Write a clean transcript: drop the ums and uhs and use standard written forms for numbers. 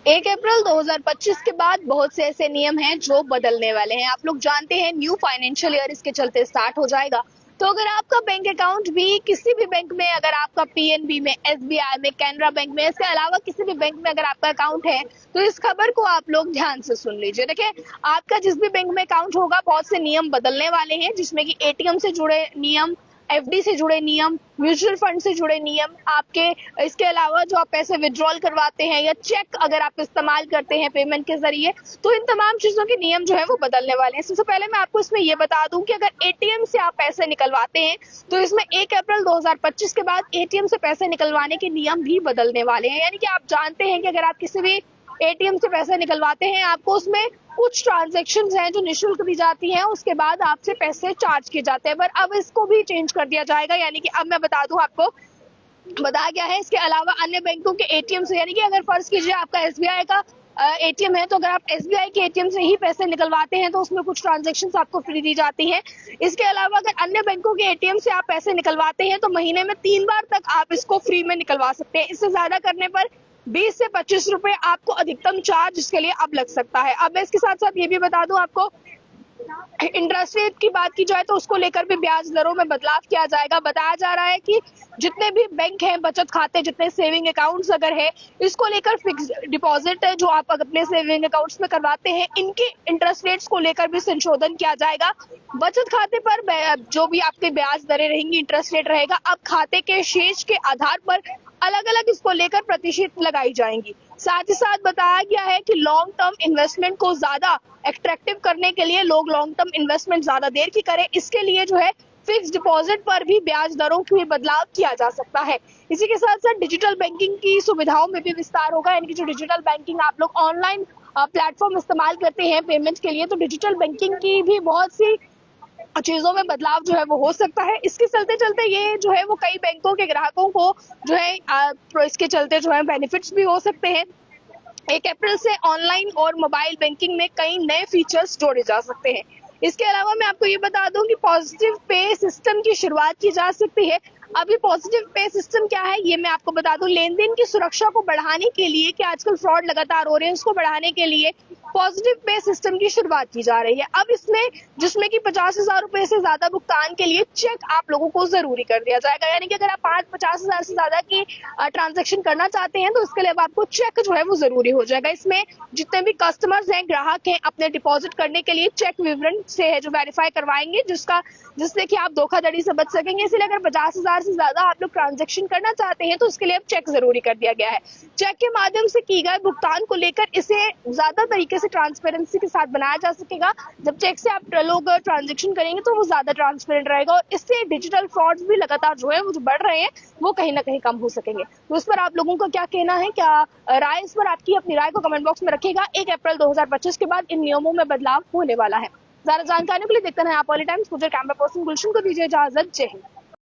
1 अप्रैल 2025 के बाद बहुत से ऐसे नियम हैं जो बदलने वाले हैं। आप लोग जानते हैं न्यू फाइनेंशियल ईयर इसके चलते स्टार्ट हो जाएगा। तो अगर आपका बैंक अकाउंट भी किसी भी बैंक में, अगर आपका पीएनबी में, एसबीआई में, कैनरा बैंक में, इसके अलावा किसी भी बैंक में अगर आपका अकाउंट है तो इस खबर को आप लोग ध्यान से सुन लीजिए। देखिए, आपका जिस भी बैंक में अकाउंट होगा बहुत से नियम बदलने वाले हैं, जिसमें कि एटीएम से जुड़े नियम, एफडी से जुड़े नियम, म्यूचुअल फंड से जुड़े नियम, आपके इसके अलावा जो आप पैसे विड्रॉल करवाते हैं या चेक अगर आप इस्तेमाल करते हैं पेमेंट के जरिए, तो इन तमाम चीजों के नियम जो है वो बदलने वाले हैं। सबसे पहले मैं आपको इसमें ये बता दूं कि अगर एटीएम से आप पैसे निकलवाते हैं तो इसमें 1 अप्रैल 2025 के बाद एटीएम से पैसे निकलवाने के नियम भी बदलने वाले हैं। यानी कि आप जानते हैं कि अगर आप किसी भी एटीएम से पैसे निकलवाते हैं, आपको उसमें कुछ ट्रांजैक्शंस हैं जो निःशुल्क दी जाती हैं, उसके बाद आपसे पैसे चार्ज किए जाते हैं। पर अब इसको भी चेंज कर दिया जाएगा। यानी कि अब मैं बता दूं आपको, बताया गया है इसके अलावा अन्य बैंकों के एटीएम से, यानी कि अगर फर्ज कीजिए आपका एसबीआई का एटीएम है, तो अगर आप एसबीआई के एटीएम से ही पैसे निकलवाते हैं तो उसमें कुछ ट्रांजैक्शंस आपको फ्री दी जाती हैं। इसके अलावा अगर अन्य बैंकों के एटीएम से आप पैसे निकलवाते हैं तो महीने में 3 बार तक आप इसको फ्री में निकलवा सकते हैं। इससे ज्यादा करने पर 20 से 25 रुपए आपको अधिकतम चार्ज इसके लिए अब लग सकता है। अब मैं इसके साथ साथ ये भी बता दूं आपको, इंटरेस्ट रेट की बात की जाए तो उसको लेकर भी ब्याज दरों में बदलाव किया जाएगा। बताया जा रहा है कि जितने भी बैंक हैं, बचत खाते, जितने सेविंग अकाउंट्स अगर है, इसको लेकर फिक्स डिपॉजिट है जो आप अपने सेविंग अकाउंट्स में करवाते हैं, इनके इंटरेस्ट रेट्स को लेकर भी संशोधन किया जाएगा। बचत खाते पर जो भी आपके ब्याज दरें रहेंगी, इंटरेस्ट रेट रहेगा, अब खाते के शेष के आधार पर अलग अलग इसको लेकर प्रतिशत लगाई जाएंगी। साथ ही साथ बताया गया है कि लॉन्ग टर्म इन्वेस्टमेंट को ज्यादा अट्रैक्टिव करने के लिए लोग लॉन्ग टर्म इन्वेस्टमेंट ज्यादा देर की करें, इसके लिए जो है फिक्स डिपॉजिट पर भी ब्याज दरों की बदलाव किया जा सकता है। इसी के साथ साथ डिजिटल बैंकिंग की सुविधाओं में भी विस्तार होगा। यानी कि जो डिजिटल बैंकिंग आप लोग ऑनलाइन प्लेटफॉर्म इस्तेमाल करते हैं पेमेंट के लिए, तो डिजिटल बैंकिंग की भी बहुत सी चीजों में बदलाव जो है वो हो सकता है। इसके चलते चलते ये जो है वो कई बैंकों के ग्राहकों को जो है इसके चलते जो है बेनिफिट्स भी हो सकते हैं। 1 अप्रैल से ऑनलाइन और मोबाइल बैंकिंग में कई नए फीचर्स जोड़े जा सकते हैं। इसके अलावा मैं आपको ये बता दूं कि पॉजिटिव पे सिस्टम की शुरुआत की जा सकती है। अब ये पॉजिटिव पे सिस्टम क्या है ये मैं आपको बता दूं। लेन देन की सुरक्षा को बढ़ाने के लिए, कि आजकल फ्रॉड लगातार हो रहे हैं, उसको बढ़ाने के लिए पॉजिटिव पे सिस्टम की शुरुआत की जा रही है। अब इसमें जिसमें कि 50,000 रुपए से ज्यादा भुगतान के लिए चेक आप लोगों को जरूरी कर दिया जाएगा। यानी कि अगर आप 50,000 से ज्यादा की ट्रांजैक्शन करना चाहते हैं तो इसके लिए आपको चेक जो है वो जरूरी हो जाएगा। इसमें जितने भी कस्टमर्स हैं, ग्राहक हैं, अपने डिपॉजिट करने के लिए चेक विवरण से है जो वेरीफाई करवाएंगे, जिससे कि आप धोखाधड़ी से बच सकेंगे। इसलिए अगर 50,000 से ज्यादा आप लोग ट्रांजैक्शन करना चाहते हैं तो उसके लिए अब चेक जरूरी कर दिया गया है। चेक के माध्यम से की गए भुगतान को लेकर इसे ज्यादा तरीके से ट्रांसपेरेंसी के साथ बनाया जा सकेगा। जब चेक से आप लोग ट्रांजैक्शन करेंगे तो वो ज्यादा ट्रांसपेरेंट रहेगा और इससे डिजिटल फ्रॉड्स भी लगातार जो है वो जो बढ़ रहे हैं वो कहीं ना कहीं कम हो सकेंगे। तो इस पर आप लोगों का क्या कहना है, क्या राय, इस पर आपकी अपनी राय को कमेंट बॉक्स में रखिएगा। 1 अप्रैल 2025 के बाद इन नियमों में बदलाव होने वाला है। ज्यादा जानकारी के लिए देखते हैं आप ऑल टाइम्स। मुझे कैमरा पर्सन गुलशन को दीजिए इजाजत। जय हिंद।